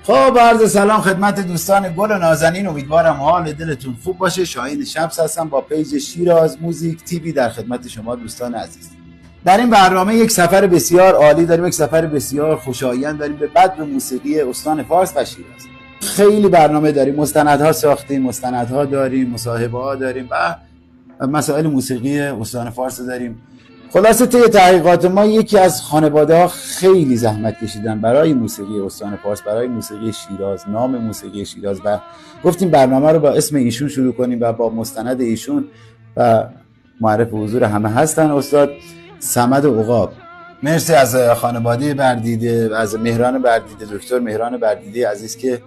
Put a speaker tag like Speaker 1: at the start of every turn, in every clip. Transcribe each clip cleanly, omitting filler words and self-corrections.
Speaker 1: خب عرض سلام خدمت دوستان گل و نازنین، امیدوارم حال دلتون خوب باشه. شاهین شمس هستم با پیج شیراز موزیک تیوی در خدمت شما دوستان عزیز. در این برنامه یک سفر بسیار عالی داریم، یک سفر بسیار خوشایند داریم به بدو موسیقی استان فارس و شیراز. خیلی برنامه داریم، مستندها ساختیم، مستندها داریم، مصاحبه ها داریم و مسائل موسیقی استان فارس داریم. خلاصه طی تحقیقات ما یکی از خانواده ها خیلی زحمت کشیدن برای موسیقی استان فارس، برای موسیقی شیراز، نام موسیقی شیراز، و گفتیم برنامه رو با اسم ایشون شروع کنیم و با مستند ایشون و معرف حضور همه هستن استاد صمد عقاب. مرسی از خانواده بردیده، از مهران بردیده، دکتر مهران بردیده عزیز که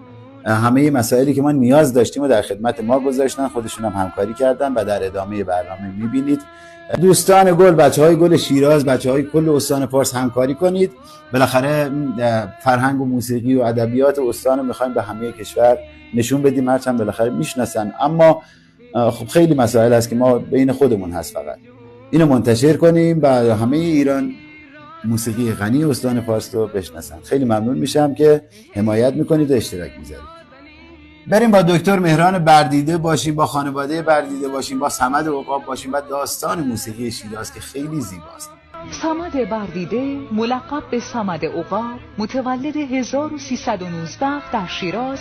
Speaker 1: همه مسائلی که ما نیاز داشتیم و در خدمت ما گذاشتن، خودشون هم همکاری کردن و در ادامه برنامه میبینید. دوستان گل، بچهای گل شیراز، بچهای کل استان فارس همکاری کنید. بالاخره فرهنگ و موسیقی و ادبیات استان میخوایم به همه کشور نشون بدیم، هرچند بالاخره میشناسن، اما خب خیلی مسائل هست که ما بین خودمون هست، فقط اینو منتشر کنیم و همه ایران موسیقی غنی استان فارس رو بشناسن. خیلی ممنون میشم که حمایت میکنید و اشتراک میذارید. بریم با دکتر مهران بردیده باشیم، با خانواده بردیده باشیم، با صمد عقاب باشیم و داستان موسیقی شیراز که خیلی زیباست.
Speaker 2: صمد بردیده ملقب به صمد عقاب، متولد 1319 در شیراز،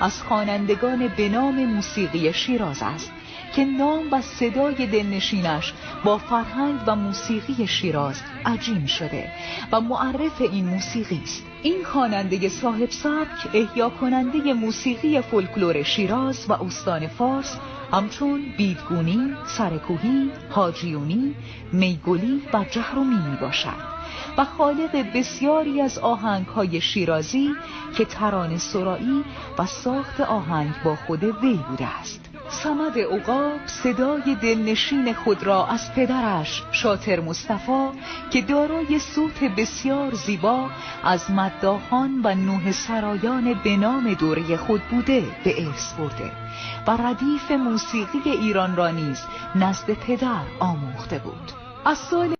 Speaker 2: از خوانندگان به نام موسیقی شیراز است که نام و صدای دلنشینش با فرهنگ و موسیقی شیراز عجین شده و معرف این موسیقی است. این خواننده صاحب سبک احیا کننده موسیقی فولکلور شیراز و استان فارس همچون بیدگونی، سرکوهی، حاجیونی، میگلی و جهرومی می باشد و خالق بسیاری از آهنگ‌های شیرازی که ترانه سرایی و ساخت آهنگ با خود وی بوده است. صمد عقاب صدای دلنشین خود را از پدرش شاطر مصطفی که دارای صوت بسیار زیبا از مداحان و نوحه سرایان به نام دوره خود بوده به ارث برده و ردیف موسیقی ایران را نیز نزد پدر آموخته بود. از سال